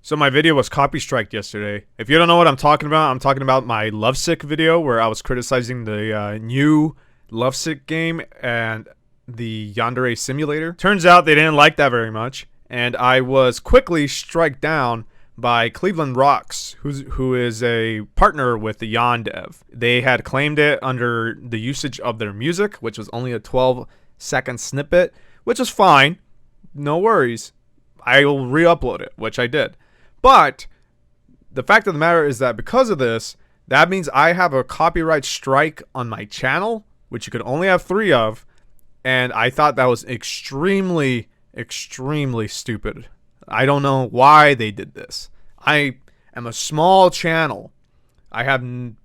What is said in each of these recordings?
So my video was copy striked yesterday. If you don't know what I'm talking about my Lovesick video where I was criticizing the new Lovesick game and the Yandere simulator. Turns out they didn't like that very much, and I was quickly struck down by Cleveland Rocks, who is a partner with the YandereDev. They had claimed it under the usage of their music, which was only a 12-second snippet, which is fine. No worries. I will re-upload it, which I did. But the fact of the matter is that because of this, that means I have a copyright strike on my channel, which you could only have 3 of, and I thought that was extremely, extremely stupid. I don't know why they did this. I am a small channel. I have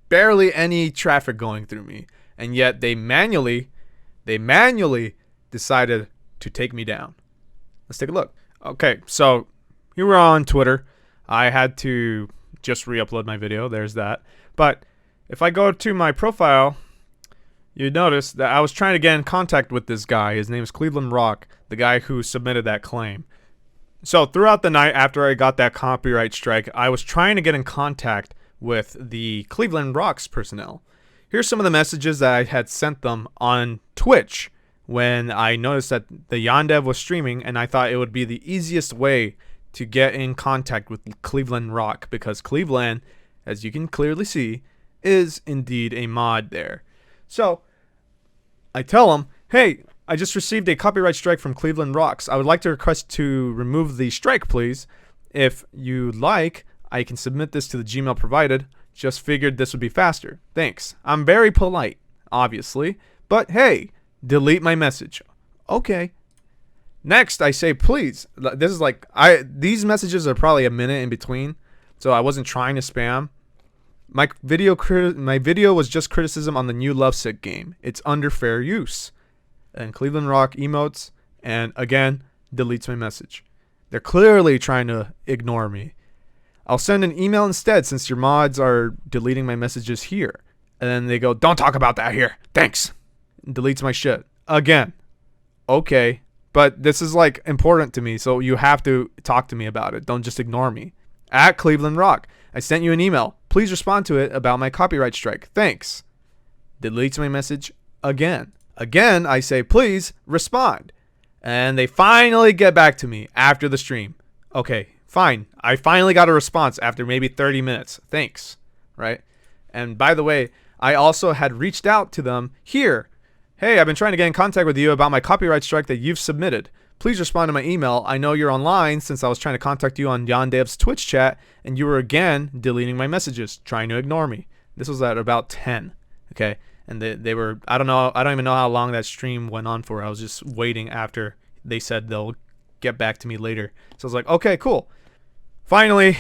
barely any traffic going through me, and yet they manually decided to take me down. Let's take a look. Okay, so here we're on Twitter. I had to just re-upload my video. There's that. But if I go to my profile, you notice that I was trying to get in contact with this guy. His name is Cleveland Rock, the guy who submitted that claim. So throughout the night after I got that copyright strike, I was trying to get in contact with the Cleveland Rocks personnel. Here's some of the messages that I had sent them on Twitch when I noticed that the YandereDev was streaming, and I thought it would be the easiest way to get in contact with Cleveland Rock, because Cleveland, as you can clearly see, is indeed a mod there. So I tell him, hey, I just received a copyright strike from Cleveland Rocks. I would like to request to remove the strike, please. If you like, I can submit this to the Gmail provided. Just figured this would be faster. Thanks. I'm very polite, obviously, but hey, delete my message. Okay. Next, I say, please. This is like, these messages are probably a minute in between, so I wasn't trying to spam. My video was just criticism on the new Lovesick game. It's under fair use. And Cleveland Rock emotes, and again, deletes my message. They're clearly trying to ignore me. I'll send an email instead, since your mods are deleting my messages here. And then they go, don't talk about that here. Thanks. And deletes my shit. Again. Okay. But this is like important to me, so you have to talk to me about it. Don't just ignore me. At Cleveland Rock, I sent you an email. Please respond to it about my copyright strike. Thanks. Deletes my message again. Again, I say, please respond. And they finally get back to me after the stream. Okay, fine. I finally got a response after maybe 30 minutes. Thanks. Right? And by the way, I also had reached out to them here. Hey, I've been trying to get in contact with you about my copyright strike that you've submitted. Please respond to my email. I know you're online since I was trying to contact you on YandereDev's Twitch chat, and you were again deleting my messages, trying to ignore me. This was at about 10. Okay? And they were, I don't even know how long that stream went on for. I was just waiting after they said they'll get back to me later. So I was like, okay, cool. Finally,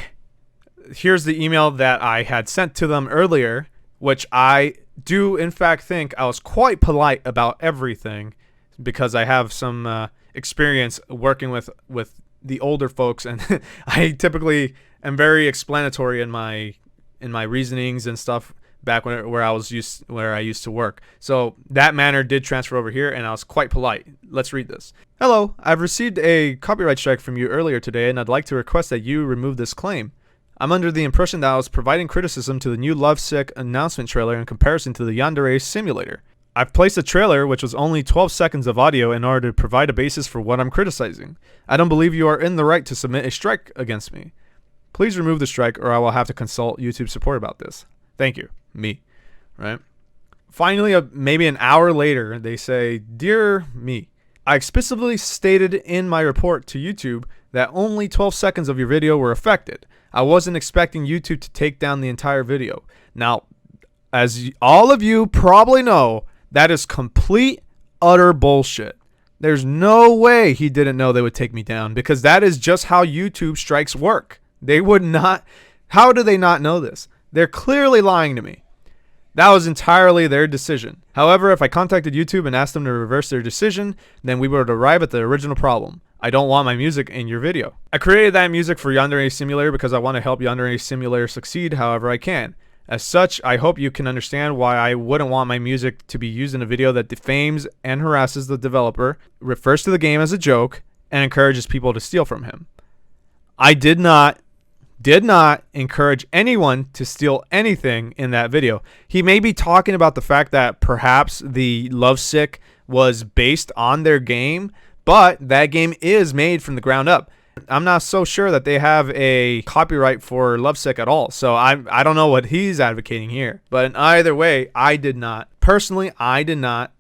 here's the email that I had sent to them earlier, which I do in fact think I was quite polite about everything, because I have some experience working with the older folks, and I typically am very explanatory in my reasonings and stuff back where I used to work. So that manner did transfer over here, and I was quite polite. Let's read this. Hello, I've received a copyright strike from you earlier today, and I'd like to request that you remove this claim. I'm under the impression that I was providing criticism to the new Lovesick announcement trailer in comparison to the Yandere simulator. I've placed a trailer which was only 12 seconds of audio in order to provide a basis for what I'm criticizing. I don't believe you are in the right to submit a strike against me. Please remove the strike, or I will have to consult YouTube support about this. Thank you. Me. Right? Finally, maybe an hour later, they say, Dear me, I explicitly stated in my report to YouTube that only 12 seconds of your video were affected. I wasn't expecting YouTube to take down the entire video. Now, as all of you probably know, that is complete, utter bullshit. There's no way he didn't know they would take me down, because that is just how YouTube strikes work. They would not. How do they not know this? They're clearly lying to me. That was entirely their decision. However, if I contacted YouTube and asked them to reverse their decision, then we would arrive at the original problem. I don't want my music in your video. I created that music for Yandere Simulator because I want to help Yandere Simulator succeed however I can. As such, I hope you can understand why I wouldn't want my music to be used in a video that defames and harasses the developer, refers to the game as a joke, and encourages people to steal from him. I did not did not encourage anyone to steal anything in that video. He may be talking about the fact that perhaps the Lovesick was based on their game, but that game is made from the ground up. I'm not so sure that they have a copyright for Lovesick at all. So I don't know what he's advocating here. But in either way, I did not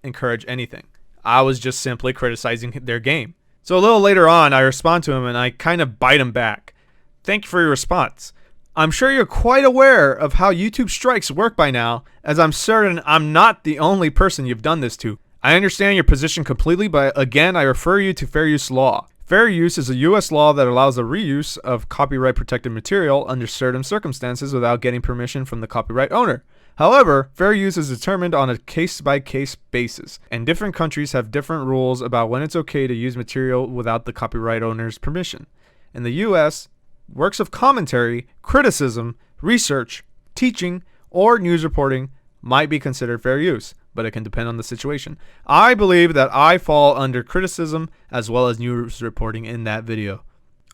encourage anything. I was just simply criticizing their game. So a little later on, I respond to him and I kind of bite him back. Thank you for your response. I'm sure you're quite aware of how YouTube strikes work by now, as I'm certain I'm not the only person you've done this to. I understand your position completely, but again, I refer you to fair use law. Fair use is a U.S. law that allows the reuse of copyright protected material under certain circumstances without getting permission from the copyright owner. However, fair use is determined on a case-by-case basis, and different countries have different rules about when it's okay to use material without the copyright owner's permission. In the U.S., works of commentary, criticism, research, teaching, or news reporting might be considered fair use, but it can depend on the situation. I believe that I fall under criticism as well as news reporting in that video.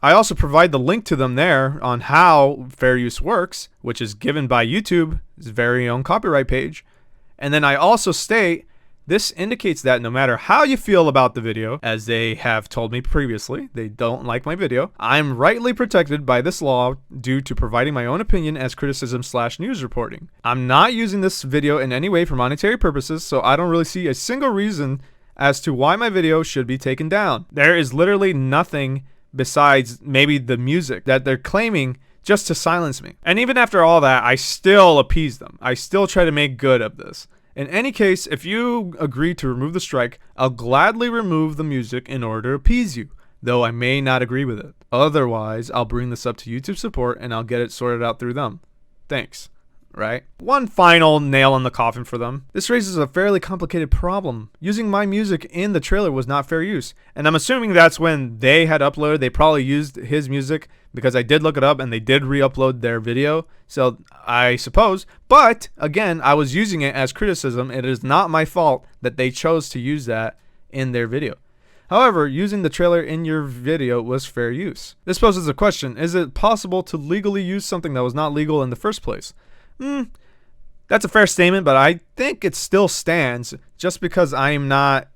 I also provide the link to them there on how fair use works, which is given by YouTube's very own copyright page. And then I also state, this indicates that no matter how you feel about the video, as they have told me previously, they don't like my video, I'm rightly protected by this law due to providing my own opinion as criticism/news reporting. I'm not using this video in any way for monetary purposes, so I don't really see a single reason as to why my video should be taken down. There is literally nothing besides maybe the music that they're claiming just to silence me. And even after all that, I still appease them. I still try to make good of this. In any case, if you agree to remove the strike, I'll gladly remove the music in order to appease you, though I may not agree with it. Otherwise, I'll bring this up to YouTube support and I'll get it sorted out through them. Thanks. Right? One final nail in the coffin for them. This raises a fairly complicated problem. Using my music in the trailer was not fair use. And I'm assuming that's when they had uploaded, they probably used his music, because I did look it up and they did re-upload their video. So I suppose, but again, I was using it as criticism. It is not my fault that they chose to use that in their video. However, using the trailer in your video was fair use. This poses a question. Is it possible to legally use something that was not legal in the first place? That's a fair statement, but I think it still stands. Just because I'm not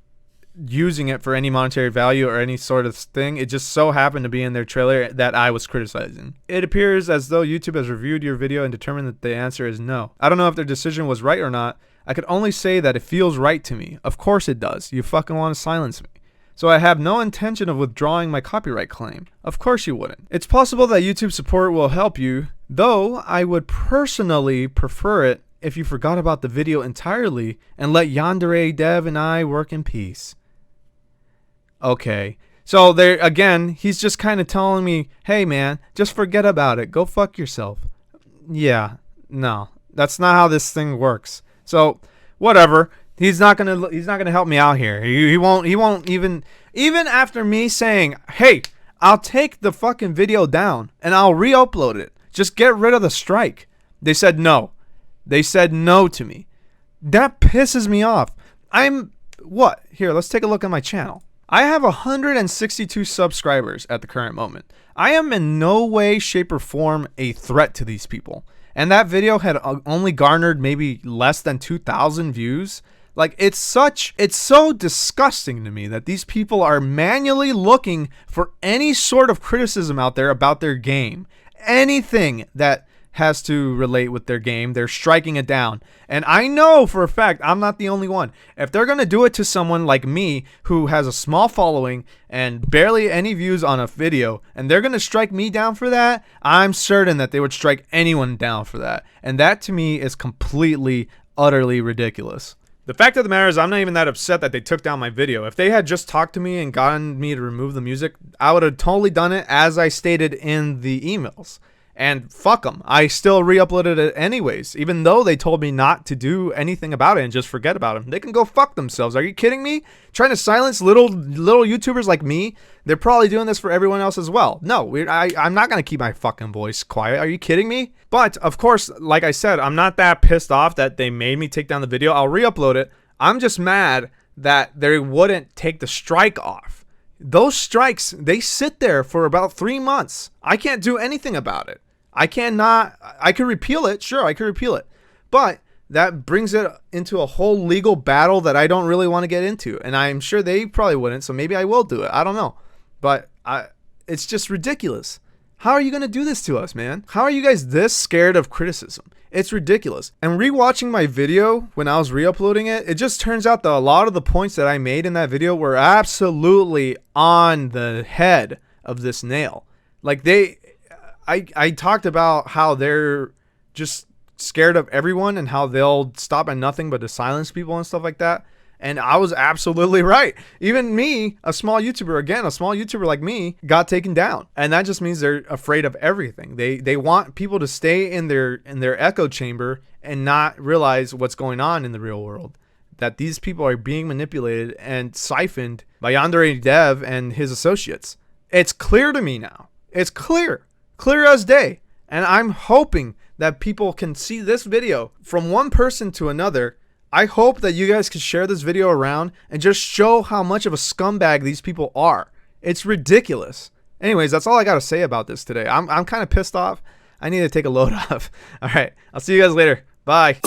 using it for any monetary value or any sort of thing, it just so happened to be in their trailer that I was criticizing. It appears as though YouTube has reviewed your video and determined that the answer is no. I don't know if their decision was right or not. I could only say that it feels right to me. Of course it does. You fucking want to silence me. So I have no intention of withdrawing my copyright claim. Of course you wouldn't. It's possible that YouTube support will help you, though I would personally prefer it if you forgot about the video entirely and let YandereDev and I work in peace. Okay, so there again, he's just kind of telling me, hey man, just forget about it. Go fuck yourself. Yeah, no, that's not how this thing works. So whatever. He's not gonna help me out here. He won't even after me saying, hey, I'll take the fucking video down and I'll re-upload it. Just get rid of the strike. They said no. They said no to me. That pisses me off. What? Here, let's take a look at my channel. I have 162 subscribers at the current moment. I am in no way, shape, or form a threat to these people. And that video had only garnered maybe less than 2,000 views. Like, it's so disgusting to me that these people are manually looking for any sort of criticism out there about their game. Anything that has to relate with their game, they're striking it down. And I know for a fact I'm not the only one. If they're going to do it to someone like me who has a small following and barely any views on a video, and they're going to strike me down for that, I'm certain that they would strike anyone down for that. And that to me is completely, utterly ridiculous. The fact of the matter is, I'm not even that upset that they took down my video. If they had just talked to me and gotten me to remove the music, I would have totally done it as I stated in the emails. And fuck them. I still re-uploaded it anyways, even though they told me not to do anything about it and just forget about them. They can go fuck themselves. Are you kidding me? Trying to silence little YouTubers like me? They're probably doing this for everyone else as well. No, I'm not going to keep my fucking voice quiet. Are you kidding me? But, of course, like I said, I'm not that pissed off that they made me take down the video. I'll re-upload it. I'm just mad that they wouldn't take the strike off. Those strikes, they sit there for about 3 months. I can't do anything about it. I can repeal it. Sure, I can repeal it. But that brings it into a whole legal battle that I don't really want to get into. And I'm sure they probably wouldn't. So maybe I will do it. I don't know. But it's just ridiculous. How are you going to do this to us, man? How are you guys this scared of criticism? It's ridiculous. And rewatching my video when I was re-uploading it, it just turns out that a lot of the points that I made in that video were absolutely on the head of this nail. Like I talked about how they're just scared of everyone and how they'll stop at nothing but to silence people and stuff like that. And I was absolutely right. Even me, a small YouTuber like me, got taken down. And that just means they're afraid of everything. They want people to stay in their echo chamber and not realize what's going on in the real world. That these people are being manipulated and siphoned by YandereDev and his associates. It's clear to me now. It's clear as day. And I'm hoping that people can see this video from one person to another. I hope that you guys can share this video around and just show how much of a scumbag these people are. It's ridiculous. Anyways, that's all I got to say about this today. I'm kind of pissed off. I need to take a load off. All right. I'll see you guys later. Bye.